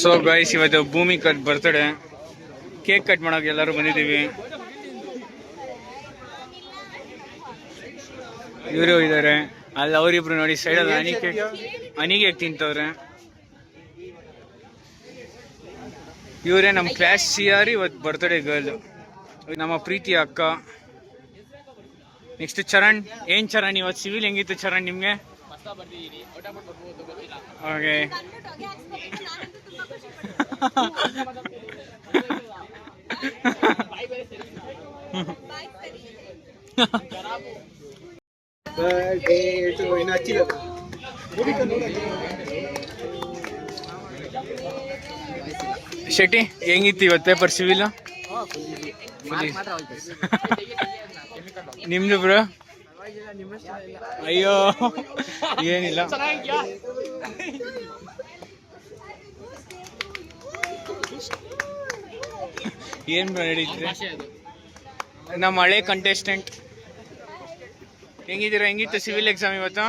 So guys, ಇವತ್ತು ಭೂಮಿ cut birthday. Cake cut ಮಾಡೋಕೆ ಎಲ್ಲರೂ ಬಂದಿದ್ದೀವಿ. ಇವರು ಇದ್ದಾರೆ ಅಲ್ಲಿ, ಅವರಿಬ್ರು ನೋಡಿ ಸೈಡಲ್ಲಿ ಹನಿ ಕೇಕ್ ತಿಂತವ್ರೆ. ಇವರೇ ನಮ್ಮ ಕ್ಲಾಸ್ CR ಇವತ್ತು ಬರ್ತ್ಡೇ ಗರ್ಲ್, ನಮ್ಮ ಪ್ರೀತಿಯ ಅಕ್ಕ. ನೆಕ್ಸ್ಟ್ ಚರಣ್. ಏನ್ ಚರಣ್, ಇವತ್ತು ಸಿವಿಲ್ ಹೆಂಗಿತ್ತು ಚರಣ್ ನಿಮ್ಗೆ? ಓಕೆ. ಶೆಟ್ಟಿ, ಹೆಂಗಿತ್ತು ಇವತ್ತು ಪೇಪರ್ ಸಿವಿಲ್? ನಿಮ್ದು ಬ್ರೋ? ಅಯ್ಯೋ ಏನಿಲ್ಲ. ಏನ್ ನಡೀತಿದೆ? ನಮ್ಮ ಹಳೆ ಕಂಟೆಸ್ಟೆಂಟ್. ಹೆಂಗಿದ್ದೀರಾ? ಹೆಂಗಿತ್ತು ಸಿವಿಲ್ ಎಕ್ಸಾಮ್ ಇವತ್ತು?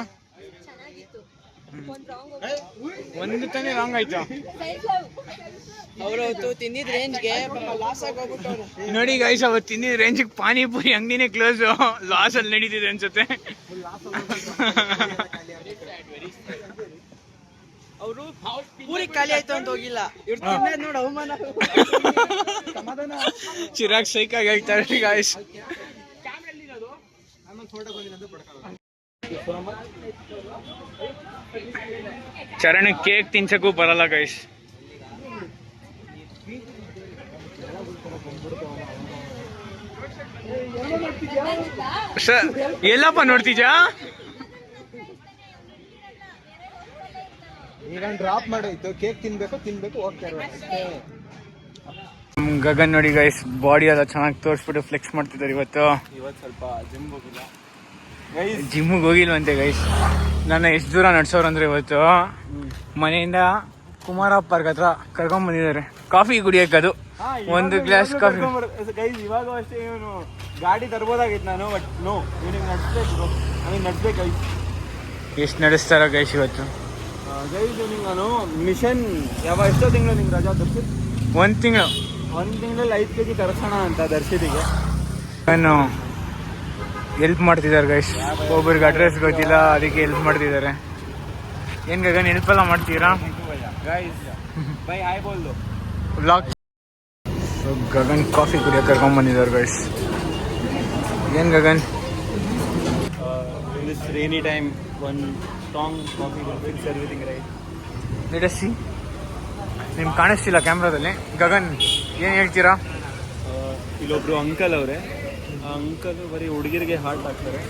ಒಂದು ತಾನೇ ರಾಂಗ್ ಆಯ್ತು. ಅವತ್ತು ತಿಂದಿದ್ ರೇಂಜ್ಗೆ ಲಾಸ್ ಆಗಿ ಹೋಗ್ಬಿಟ್ಟವ್ರು. ನೋಡಿ ಗೈಸ್, ಅವತ್ತು ತಿಂದಿದ್ ರೇಂಜ್ಗೆ ಪಾನಿಪುರಿ ಅಂಗಡಿನೇ ಕ್ಲೋಸ್. ಲಾಸ್ ಅಲ್ಲಿ ನಡೀತಿದೆ ಅನ್ಸುತ್ತೆ. ಅವರು ಪೂರಿ ಖಾಲಿ ಆಯ್ತು ಅಂತ ಹೋಗಿಲ್ಲ. ನೋಡ ಅವಮಾನ. ಚಿರಾಗ್ ಸೈಕ್ ಆಗಿ ಹೇಳ್ತಾರೆ ಗೈಸ್. ಚರಣ ಕೇಕ್ ತಿನ್ಸಕ್ಕೂ ಬರಲ್ಲ ಗೈಸ್. ಸರ್ ಎಲ್ಲಪ್ಪ ನೋಡ್ತಿದ್ಯಾ? ಈಗ ಡ್ರಾಪ್ ಮಾಡಾಯ್ತು, ಕೇಕ್ ತಿನ್ಬೇಕು ಹೋಗ್ತಾರೆ. ಗಗನ್ ನೋಡಿ ಗೈಸ್, ಬಾಡಿ ಎಲ್ಲ ಚೆನ್ನಾಗಿ ತೋರಿಸ್ಬಿಟ್ಟು ಫ್ಲೆಕ್ಸ್ ಮಾಡ್ತಿದ್ದಾರೆ. ಇವತ್ತು ಸ್ವಲ್ಪ ಜಿಮ್ಗೆ ಹೋಗಿಲ್ವಂತೆ ಗೈಸ್. ನನ್ನ ಎಷ್ಟು ದೂರ ನಡ್ಸೋರು ಅಂದ್ರೆ ಇವತ್ತು ಮನೆಯಿಂದ ಕುಮಾರ ಪಾರ್ಕ್ ಹತ್ರ ಕರ್ಕೊಂಡ್ ಬಂದಿದ್ದಾರೆ ಕಾಫಿ ಕುಡಿಯಕ್ಕೆ. ಅದು ಒಂದು ಗ್ಲಾಸ್ ಕಾಫಿ. ಗೈಸ್ ಇವಾಗ ಅಷ್ಟೇ ಇವನು ಗಾಡಿ ತರ್ಬೋದಾಗಿತ್ತು ನಾನು, ಬಟ್ ನೋ, ಇವನಿಗೆ ನಡ್ಸ್ಬೇಕು ಗೈಸ್. ಎಷ್ಟು ನಡೆಸ್ತಾರ ಗೈಸ್ ಇವತ್ತು? ಗೈಸ್ ನಿಂಗೆ ನಾನು ಮಿಷನ್ ಎಷ್ಟೋ ತಿಂಗಳು ನಿಂಗೆ ರಜಾ ತರ್ಸಿ? ಒಂದು ತಿಂಗಳಲ್ಲಿ 5 kg ತರಿಸೋಣ ಅಂತ ದರ್ಶಿದಿಗೆ. ನಾನು ಹೆಲ್ಪ್ ಮಾಡ್ತಿದ್ದಾರೆ ಗೈಸ್. ಒಬ್ಬರಿಗೆ ಅಡ್ರೆಸ್ ಗೊತ್ತಿಲ್ಲ, ಅದಕ್ಕೆ ಹೆಲ್ಪ್ ಮಾಡ್ತಿದ್ದಾರೆ. ಏನ್ ಗಗನ್ ಹೆಲ್ಪ್ ಎಲ್ಲ ಮಾಡ್ತೀರಾ ಗೈಸ್? ಬೈ ಹಾಯ್ ಬೋಲ್ದು ವ್ಲಾಗ್. ಗಗನ್ ಕಾಫಿ ಕುಡಿಯೋಕೆ ಕರ್ಕೊಂಡ್ ಬಂದಿದ್ದಾರೆ ಗೈಸ್. ಏನ್ Gagan? in this rainy time one strong coffee will fix everything, right? Let us see. ನಿಮ್ಗೆ ಕಾಣಿಸ್ತಿಲ್ಲ ಕ್ಯಾಮ್ರಾದಲ್ಲಿ. ಗಗನ್ ಏನು ಹೇಳ್ತೀರಾ? ಇಲ್ಲೊಬ್ರು ಅಂಕಲ್ ಅವರೇ, ಆ ಅಂಕಲ್ ಬರೀ ಹುಡುಗಿರಿಗೆ ಹಾರ್ಟ್ ಹಾಕ್ತಾರೆ.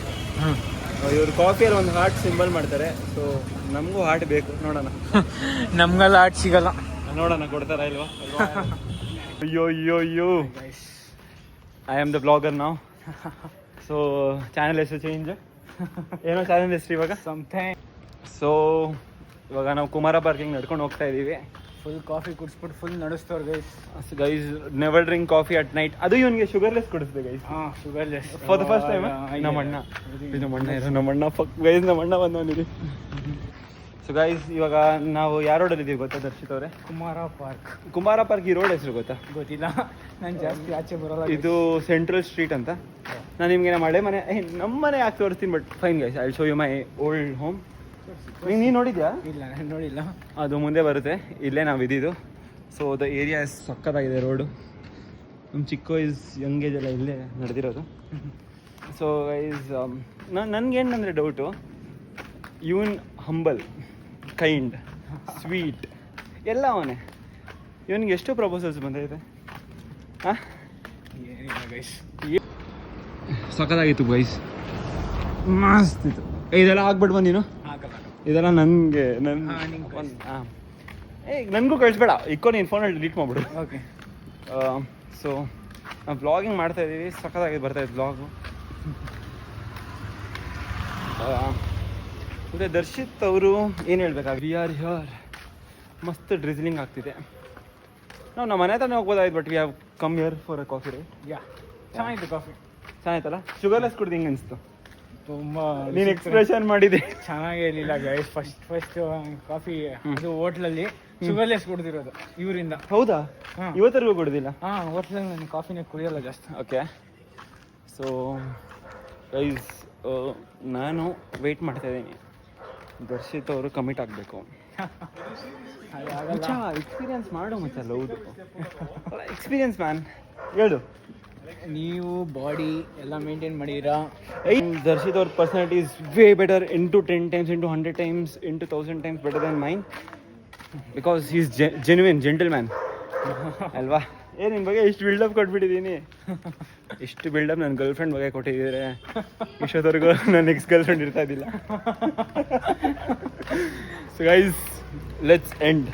ಇವ್ರು ಕಾಫಿಯಲ್ಲಿ ಒಂದು ಹಾರ್ಟ್ ಸಿಂಬಲ್ ಮಾಡ್ತಾರೆ. ಸೊ ನಮಗೂ ಹಾರ್ಟ್ ಬೇಕು, ನೋಡೋಣ. ನಮ್ಗೆಲ್ಲ ಹಾರ್ಟ್ ಸಿಗಲ್ಲ, ನೋಡೋಣ ಕೊಡ್ತಾರ ಇಲ್ವಾ. ಅಯ್ಯೋ ಐ ಆಮ್ ದ ಬ್ಲಾಗರ್ ನಾವು. ಸೊ ಚಾನಲ್ ಹೆಸರು ಚೇಂಜ್. ಏನೋ ಚಾನಲ್ ಹೆಸರು ಇವಾಗ ಸಮಥಿಂಗ್. ಸೊ ಇವಾಗ ನಾವು ಕುಮಾರ ಪಾರ್ಕಿಂಗ್ ನಡ್ಕೊಂಡು ಹೋಗ್ತಾ ಇದ್ದೀವಿ. ಫುಲ್ ಕಾಫಿ ಕುಡಿಸ್ಬಿಟ್ಟು ಫುಲ್ ನಡೆಸ್ತವ್ರು guys. Guys never drink coffee at night. ಅದು ಇವನಿಗೆ ಶುಗರ್ಲೆಸ್ ಕೊಡಿಸ್ದೆ guys. Sugarless for the first time. ನಮ್ಮಣ್ಣ ಗೈಸ್, ನಮ್ಮಣ್ಣ ಬಂದವನಿರಿ. ಸೊ ಗೈಸ್ ಇವಾಗ ನಾವು ಯಾವ ರೋಡಲ್ಲಿದ್ದೀವಿ ಗೊತ್ತಾ ದರ್ಶಿತ್ ಅವರೇ? ಕುಮಾರ ಪಾರ್ಕ್ ಈ ರೋಡ್ ಹೆಸರು ಗೊತ್ತಾ? ಗೊತ್ತಿಲ್ಲ, ನಾನು ಜಾಸ್ತಿ ಆಚೆ ಬರೋಲ್ಲ. ಇದು ಸೆಂಟ್ರಲ್ ಸ್ಟ್ರೀಟ್ ಅಂತ. ನಾನು ನಿಮಗೆ ನಮ್ಮ ಹಳೆ ಮನೆ, ನಮ್ಮ ಮನೆ ಯಾಕೆ ತೋರಿಸ್ತೀನಿ, but fine guys, I show you my old home. ನೀನು ನೋಡಿದ್ಯಾ? ಇಲ್ಲ, ನೋಡಿಲ್ಲ. ಅದು ಮುಂದೆ ಬರುತ್ತೆ, ಇಲ್ಲೇ ನಾವು ಇದ್ದಿದ್ದು. ಸೊ ದ ಏರಿಯಾ ಸಕ್ಕತ್ತಾಗಿದೆ. ರೋಡು ನಮ್ಮ ಚಿಕ್ಕ ವಯಸ್ಸು ಯಂಗ್ ಏಜ್ ಎಲ್ಲ ಇಲ್ಲೇ ನಡೆದಿರೋದು. ಸೊ ಗೈಸ್ ನನಗೇನಂದರೆ ಡೌಟು, ಇವನ್ ಹಂಬಲ್, ಕೈಂಡ್, ಸ್ವೀಟ್ ಎಲ್ಲ ಅವನೇ. ಇವನಿಗೆ ಎಷ್ಟು ಪ್ರಪೋಸಲ್ಸ್ ಬಂದೈತೆ? ಹಾಂ, ಸಖತ್ತಾಗಿತ್ತು ಗೈಸ್, ಮಸ್ತ್ ಇತ್ತು. ಇದೆಲ್ಲ ಹಾಕ್ಬಿಟ್ಟು ಬಂದು ನೀನು, ಇದೆಲ್ಲ ನನಗೆ ನನಗೂ ಕಳಿಸ್ಬೇಡ, ಇಕ್ಕೋ ನೀನು ಫೋನಲ್ಲಿ ಡಿಲೀಟ್ ಮಾಡಿಬಿಡು. ಓಕೆ. ಸೊ ನಾವು ವ್ಲಾಗಿಂಗ್ ಮಾಡ್ತಾಯಿದ್ದೀವಿ, ಸಖತ್ತಾಗಿ ಬರ್ತಾಯಿತ್ತು ವ್ಲಾಗು. ಮತ್ತು ದರ್ಶಿತ್ ಅವರು ಏನು ಹೇಳ್ಬೇಕಾಗ, ವಿ ಆರ್ ಹಿಯರ್. ಮಸ್ತ್ ಡ್ರಿಸ್ಲಿಂಗ್ ಆಗ್ತಿದೆ. ನಾವು ನಮ್ಮ ಮನೆ ಹತ್ರನೇ ಹೋಗ್ಬೋದಾಯ್ತು, but we have come here for a coffee, right? Yeah, ಚೆನ್ನಾಗಿತ್ತು ಕಾಫಿ. ಚೆನ್ನಾಯ್ತಲ್ಲ? ಶುಗರ್ಲೆಸ್ ಕುಡ್ದು ಹಿಂಗೆ ಅನಿಸ್ತು. ತುಂಬಾ ನೀನು ಎಕ್ಸ್ಪ್ರೆಷನ್ ಮಾಡಿದೆ. ಚೆನ್ನಾಗಿರ್ಲಿಲ್ಲ ಗೈಸ್. ಫಸ್ಟ್ ಕಾಫಿ ಅದು ಹೋಟ್ಲಲ್ಲಿ ಶುಗರ್ಲೆಸ್ ಕುಡ್ದಿರೋದು ಇವರಿಂದ. ಹೌದಾ? ಹಾ. ಇವತ್ತರೆಗೂ ಕೊಡೋದಿಲ್ಲ. ಹೋಟ್ಲಲ್ಲಿ ನಾನು ಕಾಫಿನೇ ಕುಡಿಯಲ್ಲ ಜಾಸ್ತಿ. ಓಕೆ. ಸೊ ಗೈಸ್, ನಾನು ವೆಯ್ಟ್ ಮಾಡ್ತಾ ಇದ್ದೀನಿ. ದರ್ಶಿತ್ ಅವರು ಕಮಿಟ್ ಆಗಬೇಕು. ಎಕ್ಸ್ಪೀರಿಯನ್ಸ್ ಮಾಡು ಮಚ್ಚ. ಹೌದು, ಎಕ್ಸ್ಪೀರಿಯನ್ಸ್ ಮ್ಯಾನ್. ಹೇಳು. ನೀವು ಬಾಡಿ ಎಲ್ಲ ಮೇಂಟೈನ್ ಮಾಡಿರಾ? ದರ್ಶಿತ್ ಅವ್ರ personality is way better into 10 times, into 100 times, into 1000 times better than mine. Because he is genuine gentleman ಅಲ್ವಾ? ನಿನ್ನ ಬಗ್ಗೆ ಇಷ್ಟು ಬಿಲ್ಡಪ್ ಕೊಟ್ಬಿಟ್ಟಿದ್ದೀನಿ. ಇಷ್ಟು ಬಿಲ್ಡಪ್ ನನ್ನ ಗರ್ಲ್ ಫ್ರೆಂಡ್ ಬಗ್ಗೆ ಕೊಟ್ಟಿದ್ದೀರ. ಇಷ್ಟೊತ್ತವರೆಗೂ ನನ್ನ ನೆಕ್ಸ್ಟ್ ಗರ್ಲ್ ಫ್ರೆಂಡ್ ಇರ್ತಾ ಇದ್ದಿಲ್ಲ. So guys, let's end.